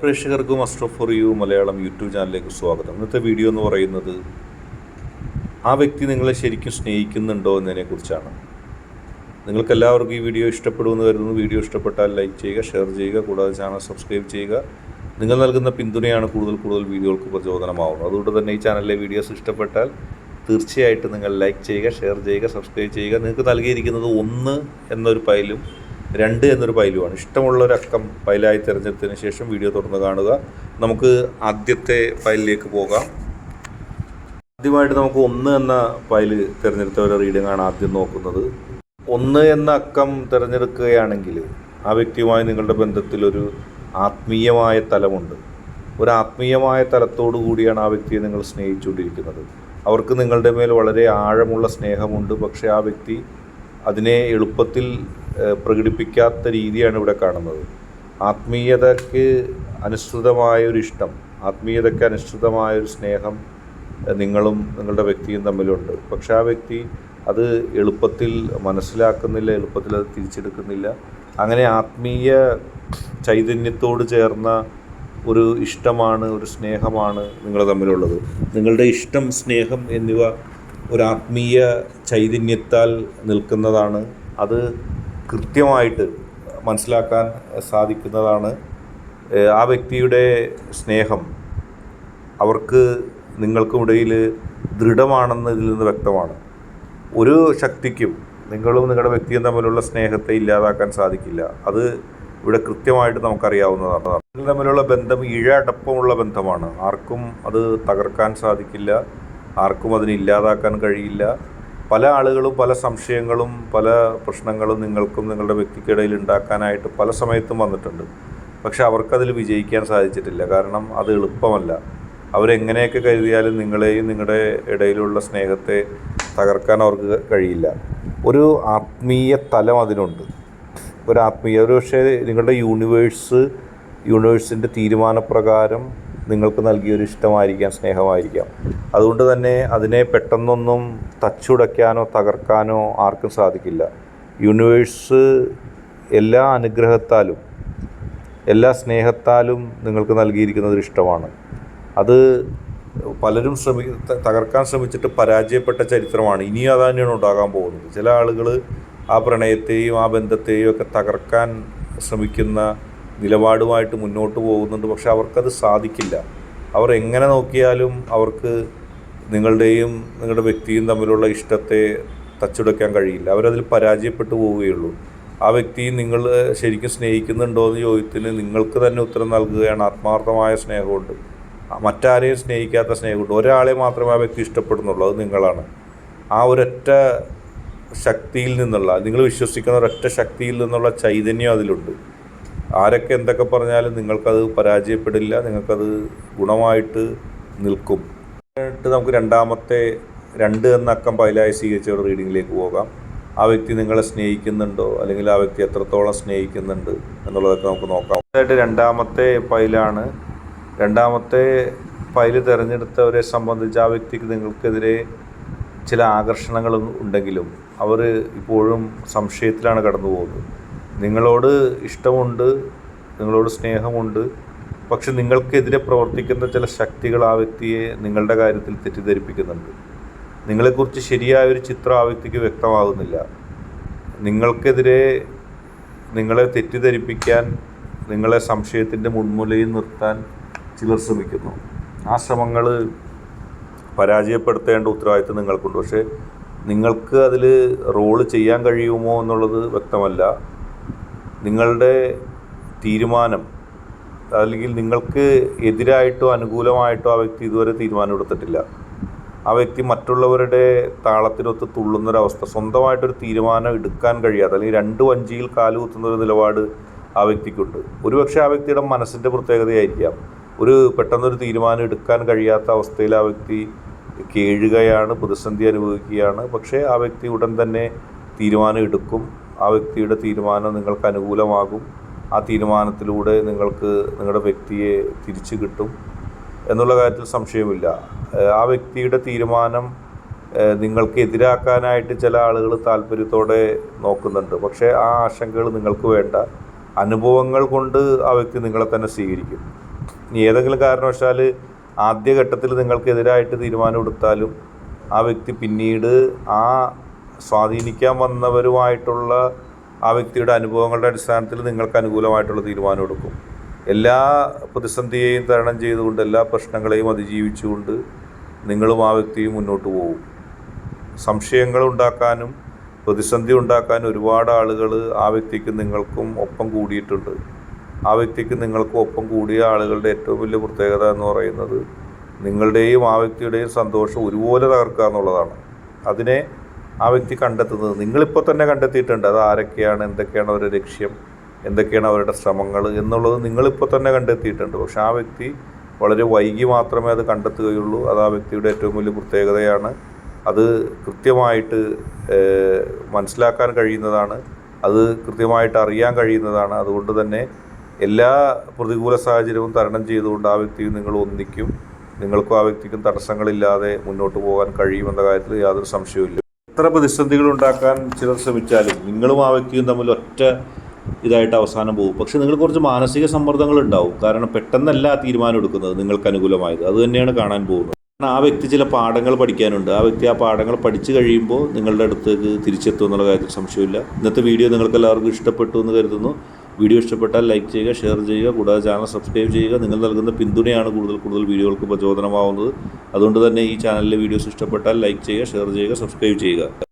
പ്രേക്ഷകർക്കും astro for you Malayalam YouTube ചാനലിലേക്ക് സ്വാഗതം. ഇന്നത്തെ വീഡിയോ എന്ന് പറയുന്നത് ആ വ്യക്തി നിങ്ങളെ ശരിക്കും സ്നേഹിക്കുന്നുണ്ടോ എന്നതിനെക്കുറിച്ചാണ്. നിങ്ങൾക്കെല്ലാവർക്കും ഈ വീഡിയോ ഇഷ്ടപ്പെടുമെന്ന് കരുതുന്നു. വീഡിയോ ഇഷ്ടപ്പെട്ടാൽ ലൈക്ക് ചെയ്യുക, ഷെയർ ചെയ്യുക, കൂടാതെ ചാനൽ സബ്സ്ക്രൈബ് ചെയ്യുക. നിങ്ങൾ നൽകുന്ന പിന്തുണയാണ് കൂടുതൽ വീഡിയോകൾക്ക് പ്രചോദനമാവുന്നത്. അതുകൊണ്ട് തന്നെ ഈ ചാനലിലെ വീഡിയോസ് ഇഷ്ടപ്പെട്ടാൽ തീർച്ചയായിട്ടും നിങ്ങൾ ലൈക്ക് ചെയ്യുക, ഷെയർ ചെയ്യുക, സബ്സ്ക്രൈബ് ചെയ്യുക. നിങ്ങൾക്ക് നൽകിയിരിക്കുന്നത് 1 എന്നൊരു ഫയലും 2 എന്നൊരു ഫയലുമാണ്. ഇഷ്ടമുള്ളൊരക്കം ഫയലായി തിരഞ്ഞെടുത്തതിന് ശേഷം വീഡിയോ തുറന്ന് കാണുക. നമുക്ക് ആദ്യത്തെ ഫയലിലേക്ക് പോകാം. ആദ്യമായിട്ട് നമുക്ക് 1 എന്ന ഫയൽ തിരഞ്ഞെടുത്തവരുടെ റീഡിംഗ് ആണ് ആദ്യം നോക്കുന്നത്. 1 എന്ന അക്കം തിരഞ്ഞെടുക്കുകയാണെങ്കിൽ ആ വ്യക്തിയുമായി നിങ്ങളുടെ ബന്ധത്തിലൊരു ആത്മീയമായ തലമുണ്ട്. ഒരു ആത്മീയമായ തലത്തോടു കൂടിയാണ് ആ വ്യക്തിയെ നിങ്ങൾ സ്നേഹിച്ചുകൊണ്ടിരിക്കുന്നത്. അവർക്ക് നിങ്ങളുടെ മേൽ വളരെ ആഴമുള്ള സ്നേഹമുണ്ട്. പക്ഷേ ആ വ്യക്തി അതിനെ എളുപ്പത്തിൽ പ്രകടിപ്പിക്കാത്ത രീതിയാണ് ഇവിടെ കാണുന്നത്. ആത്മീയതയ്ക്ക് അനുസൃതമായൊരു ഇഷ്ടം, ആത്മീയതയ്ക്ക് അനുസൃതമായൊരു സ്നേഹം നിങ്ങളും നിങ്ങളുടെ വ്യക്തിയും തമ്മിലുണ്ട്. പക്ഷേ ആ വ്യക്തി അത് എളുപ്പത്തിൽ മനസ്സിലാക്കുന്നില്ല, എളുപ്പത്തിൽ അത് തിരിച്ചെടുക്കുന്നില്ല. അങ്ങനെ ആത്മീയ ചൈതന്യത്തോട് ചേർന്ന ഒരു ഇഷ്ടമാണ്, ഒരു സ്നേഹമാണ് നിങ്ങൾ തമ്മിലുള്ളത്. നിങ്ങളുടെ ഇഷ്ടം, സ്നേഹം എന്നിവ ഒരു ആത്മീയ ചൈതന്യത്താൽ നിൽക്കുന്നതാണ്. അത് കൃത്യമായിട്ട് മനസ്സിലാക്കാൻ സാധിക്കുന്നതാണ്. ആ വ്യക്തിയുടെ സ്നേഹം അവർക്ക് നിങ്ങൾക്കും ഇടയിൽ ദൃഢമാണെന്ന് ഇതിൽ നിന്ന് വ്യക്തമാണ്. ഒരു ശക്തിക്കും നിങ്ങളും നിങ്ങളുടെ വ്യക്തിയും തമ്മിലുള്ള സ്നേഹത്തെ ഇല്ലാതാക്കാൻ സാധിക്കില്ല. അത് ഇവിടെ കൃത്യമായിട്ട് നമുക്കറിയാവുന്നതാണ്. നിങ്ങൾ തമ്മിലുള്ള ബന്ധം ഇഴയടപ്പമുള്ള ബന്ധമാണ്. ആർക്കും അത് തകർക്കാൻ സാധിക്കില്ല, ആർക്കും അതിനെ ഇല്ലാതാക്കാൻ കഴിയില്ല. പല ആളുകളും പല സംശയങ്ങളും പല പ്രശ്നങ്ങളും നിങ്ങൾക്കും നിങ്ങളുടെ വ്യക്തിക്കിടയിൽ ഉണ്ടാക്കാനായിട്ട് പല സമയത്തും വന്നിട്ടുണ്ട്. പക്ഷെ അവർക്കതിൽ വിജയിക്കാൻ സാധിച്ചിട്ടില്ല. കാരണം അത് എളുപ്പമല്ല. അവരെങ്ങനെയൊക്കെ കരുതിയാലും നിങ്ങളെയും നിങ്ങളുടെ ഇടയിലുള്ള സ്നേഹത്തെ തകർക്കാൻ അവർക്ക് കഴിയില്ല. ഒരു ആത്മീയ തലം അതിനുണ്ട്. ഒരു പക്ഷേ നിങ്ങളുടെ യൂണിവേഴ്സിൻ്റെ തീരുമാനപ്രകാരം നിങ്ങൾക്ക് നൽകിയൊരു ഇഷ്ടമായിരിക്കാം, സ്നേഹമായിരിക്കാം. അതുകൊണ്ട് തന്നെ അതിനെ പെട്ടെന്നൊന്നും തച്ചുടയ്ക്കാനോ തകർക്കാനോ ആർക്കും സാധിക്കില്ല. യൂണിവേഴ്സ് എല്ലാ അനുഗ്രഹത്താലും എല്ലാ സ്നേഹത്താലും നിങ്ങൾക്ക് നൽകിയിരിക്കുന്നതൊരു ഇഷ്ടമാണ്. അത് പലരും തകർക്കാൻ ശ്രമിച്ചിട്ട് പരാജയപ്പെട്ട ചരിത്രമാണ്. ഇനിയും അത് തന്നെയാണ് ഉണ്ടാകാൻ പോകുന്നത്. ചില ആളുകൾ ആ പ്രണയത്തെയും ആ ബന്ധത്തെയും ഒക്കെ തകർക്കാൻ ശ്രമിക്കുന്ന നിലപാടുമായിട്ട് മുന്നോട്ട് പോകുന്നുണ്ട്. പക്ഷെ അവർക്കത് സാധിക്കില്ല. അവർ എങ്ങനെ നോക്കിയാലും അവർക്ക് നിങ്ങളുടെയും നിങ്ങളുടെ വ്യക്തിയും തമ്മിലുള്ള ഇഷ്ടത്തെ തച്ചുടയ്ക്കാൻ കഴിയില്ല. അവരതിൽ പരാജയപ്പെട്ടു പോവുകയുള്ളൂ. ആ വ്യക്തി നിങ്ങൾ ശരിക്കും സ്നേഹിക്കുന്നുണ്ടോ എന്ന് ചോദ്യത്തിന് നിങ്ങൾക്ക് തന്നെ ഉത്തരം നൽകുകയാണ്. ആത്മാർത്ഥമായ സ്നേഹമുണ്ട്, മറ്റാരെയും സ്നേഹിക്കാത്ത സ്നേഹമുണ്ട്. ഒരാളെ മാത്രമേ ആ വ്യക്തി ഇഷ്ടപ്പെടുന്നുള്ളൂ, അത് നിങ്ങളാണ്. ആ ഒരൊറ്റ ശക്തിയിൽ നിന്നുള്ള, നിങ്ങൾ വിശ്വസിക്കുന്ന ഒരൊറ്റ ശക്തിയിൽ നിന്നുള്ള ചൈതന്യം അതിലുണ്ട്. ആരൊക്കെ എന്തൊക്കെ പറഞ്ഞാലും നിങ്ങൾക്കത് പരാജയപ്പെടില്ല, നിങ്ങൾക്കത് ഗുണമായിട്ട് നിൽക്കും. എന്നിട്ട് നമുക്ക് രണ്ടാമത്തെ 2 എന്ന അക്കം ഫയലായി സ്വീകരിച്ച ഒരു റീഡിങ്ങിലേക്ക് പോകാം. ആ വ്യക്തി നിങ്ങളെ സ്നേഹിക്കുന്നുണ്ടോ, അല്ലെങ്കിൽ ആ വ്യക്തി എത്രത്തോളം സ്നേഹിക്കുന്നുണ്ട് എന്നുള്ളതൊക്കെ നമുക്ക് നോക്കാം. അതായിട്ട് രണ്ടാമത്തെ ഫയലാണ്. രണ്ടാമത്തെ ഫയൽ തിരഞ്ഞെടുത്തവരെ സംബന്ധിച്ച് ആ വ്യക്തിക്ക് നിങ്ങൾക്കെതിരെ ചില ആകർഷണങ്ങൾ ഉണ്ടെങ്കിലും അവർ ഇപ്പോഴും സംശയത്തിലാണ് കടന്നു പോകുന്നത്. നിങ്ങളോട് ഇഷ്ടമുണ്ട്, നിങ്ങളോട് സ്നേഹമുണ്ട്. പക്ഷെ നിങ്ങൾക്കെതിരെ പ്രവർത്തിക്കുന്ന ചില ശക്തികൾ ആ വ്യക്തിയെ നിങ്ങളുടെ കാര്യത്തിൽ തെറ്റിദ്ധരിപ്പിക്കുന്നുണ്ട്. നിങ്ങളെക്കുറിച്ച് ശരിയായൊരു ചിത്രം ആ വ്യക്തിക്ക് വ്യക്തമാകുന്നില്ല. നിങ്ങൾക്കെതിരെ നിങ്ങളെ തെറ്റിദ്ധരിപ്പിക്കാൻ, നിങ്ങളെ സംശയത്തിൻ്റെ മുൻമുലയിൽ നിർത്താൻ ചിലർ ശ്രമിക്കുന്നു. ആ ശ്രമങ്ങൾ പരാജയപ്പെടുത്തേണ്ട ഉത്തരവാദിത്വം നിങ്ങൾക്കുണ്ട്. പക്ഷേ നിങ്ങൾക്ക് അതിൽ റോള് ചെയ്യാൻ കഴിയുമോ എന്നുള്ളത് വ്യക്തമല്ല. നിങ്ങളുടെ തീരുമാനം, അല്ലെങ്കിൽ നിങ്ങൾക്ക് എതിരായിട്ടോ അനുകൂലമായിട്ടോ ആ വ്യക്തി ഇതുവരെ തീരുമാനം എടുത്തിട്ടില്ല. ആ വ്യക്തി മറ്റുള്ളവരുടെ താളത്തിനൊത്ത് തുള്ളുന്നൊരവസ്ഥ, സ്വന്തമായിട്ടൊരു തീരുമാനം എടുക്കാൻ കഴിയാത്ത, അല്ലെങ്കിൽ 2 വഞ്ചിയിൽ കാലുകുത്തുന്നൊരു നിലപാട് ആ വ്യക്തിക്കുണ്ട്. ഒരുപക്ഷെ ആ വ്യക്തിയുടെ മനസ്സിൻ്റെ പ്രത്യേകതയായിരിക്കാം. പെട്ടെന്നൊരു തീരുമാനം എടുക്കാൻ കഴിയാത്ത അവസ്ഥയിൽ ആ വ്യക്തി കേഴുകയാണ്, പ്രതിസന്ധി അനുഭവിക്കുകയാണ്. പക്ഷേ ആ വ്യക്തി ഉടൻ തന്നെ തീരുമാനം എടുക്കും. ആ വ്യക്തിയുടെ തീരുമാനം നിങ്ങൾക്ക് അനുകൂലമാകും. ആ തീരുമാനത്തിലൂടെ നിങ്ങൾക്ക് നിങ്ങളുടെ വ്യക്തിയെ തിരിച്ചു കിട്ടും എന്നുള്ള കാര്യത്തിൽ സംശയമില്ല. ആ വ്യക്തിയുടെ തീരുമാനം നിങ്ങൾക്ക് എതിരാക്കാനായിട്ട് ചില ആളുകൾ താല്പര്യത്തോടെ നോക്കുന്നുണ്ട്. പക്ഷേ ആ ആശങ്കകൾ നിങ്ങൾക്ക് വേണ്ട. അനുഭവങ്ങൾ കൊണ്ട് ആ വ്യക്തി നിങ്ങളെ തന്നെ സ്വീകരിക്കും. ഇനി ഏതെങ്കിലും കാരണവശാൽ ആദ്യഘട്ടത്തിൽ നിങ്ങൾക്കെതിരായിട്ട് തീരുമാനമെടുത്താലും ആ വ്യക്തി പിന്നീട് ആ സ്വാധീനിക്കാൻ വന്നവരുമായിട്ടുള്ള ആ വ്യക്തിയുടെ അനുഭവങ്ങളുടെ അടിസ്ഥാനത്തിൽ നിങ്ങൾക്ക് അനുകൂലമായിട്ടുള്ള തീരുമാനമെടുക്കും. എല്ലാ പ്രതിസന്ധിയെയും തരണം ചെയ്തുകൊണ്ട്, എല്ലാ പ്രശ്നങ്ങളെയും അതിജീവിച്ചുകൊണ്ട് നിങ്ങളും ആ വ്യക്തിയും മുന്നോട്ട് പോകും. സംശയങ്ങൾ ഉണ്ടാക്കാനും പ്രതിസന്ധി ഉണ്ടാക്കാനും ഒരുപാട് ആളുകൾ ആ വ്യക്തിക്ക് നിങ്ങൾക്കും ഒപ്പം കൂടിയിട്ടുണ്ട്. ആ വ്യക്തിക്ക് നിങ്ങൾക്കും ഒപ്പം കൂടിയ ആളുകളുടെ ഏറ്റവും വലിയ പ്രത്യേകത എന്ന് പറയുന്നത് നിങ്ങളുടെയും ആ വ്യക്തിയുടെയും സന്തോഷം ഒരുപോലെ തകർക്കുക എന്നുള്ളതാണ്. അതിനെ ആ വ്യക്തി കണ്ടെത്തുന്നത് നിങ്ങളിപ്പോൾ തന്നെ കണ്ടെത്തിയിട്ടുണ്ട്. അത് ആരൊക്കെയാണ്, എന്തൊക്കെയാണ് അവരുടെ ലക്ഷ്യം, എന്തൊക്കെയാണ് അവരുടെ ശ്രമങ്ങൾ എന്നുള്ളത് നിങ്ങളിപ്പോൾ തന്നെ കണ്ടെത്തിയിട്ടുണ്ട്. പക്ഷെ ആ വ്യക്തി വളരെ വൈകി മാത്രമേ അത് കണ്ടെത്തുകയുള്ളൂ. അത് ആ വ്യക്തിയുടെ ഏറ്റവും വലിയ പ്രത്യേകതയാണ്. അത് കൃത്യമായിട്ട് മനസ്സിലാക്കാൻ കഴിയുന്നതാണ്, അത് കൃത്യമായിട്ട് അറിയാൻ കഴിയുന്നതാണ്. അതുകൊണ്ട് തന്നെ എല്ലാ പ്രതികൂല സാഹചര്യവും തരണം ചെയ്തുകൊണ്ട് ആ വ്യക്തിയും നിങ്ങൾ ഒന്നിക്കും. നിങ്ങൾക്കും ആ വ്യക്തിക്കും തടസ്സങ്ങളില്ലാതെ മുന്നോട്ട് പോകാൻ കഴിയുമെന്ന കാര്യത്തിൽ യാതൊരു സംശയവുമില്ല. എത്ര പ്രതിസന്ധികൾ ഉണ്ടാക്കാൻ ചിലർ ശ്രമിച്ചാലും നിങ്ങളും ആ വ്യക്തിയും തമ്മിൽ ഒറ്റ ഇതായിട്ട് അവസാനം പോകും. പക്ഷെ നിങ്ങൾ കുറച്ച് മാനസിക സമ്മർദ്ദങ്ങൾ ഉണ്ടാവും. കാരണം പെട്ടെന്നല്ല ആ തീരുമാനം എടുക്കുന്നത് നിങ്ങൾക്ക് അനുകൂലമായത്. അത് തന്നെയാണ് കാണാൻ പോകുന്നത്. കാരണം ആ വ്യക്തി ചില പാഠങ്ങൾ പഠിക്കാനുണ്ട്. ആ വ്യക്തി ആ പാഠങ്ങൾ പഠിച്ചു കഴിയുമ്പോൾ നിങ്ങളുടെ അടുത്തേക്ക് തിരിച്ചെത്തും എന്നുള്ള കാര്യത്തിൽ സംശയമില്ല. ഇന്നത്തെ വീഡിയോ നിങ്ങൾക്ക് എല്ലാവർക്കും ഇഷ്ടപ്പെട്ടു എന്ന് കരുതുന്നു. വീഡിയോ ഇഷ്ടപ്പെട്ടാൽ ലൈക്ക് ചെയ്യുക, ഷെയർ ചെയ്യുക, കൂടാതെ ചാനൽ സബ്സ്ക്രൈബ് ചെയ്യുക. നിങ്ങൾ നൽകുന്ന പിന്തുണയാണ് കൂടുതൽ വീഡിയോകൾക്ക് പ്രചോദനമാവുന്നത്. അതുകൊണ്ട് തന്നെ ഈ ചാനലിലെ വീഡിയോസ് ഇഷ്ടപ്പെട്ടാൽ ലൈക്ക് ചെയ്യുക, ഷെയർ ചെയ്യുക, സബ്സ്ക്രൈബ് ചെയ്യുക.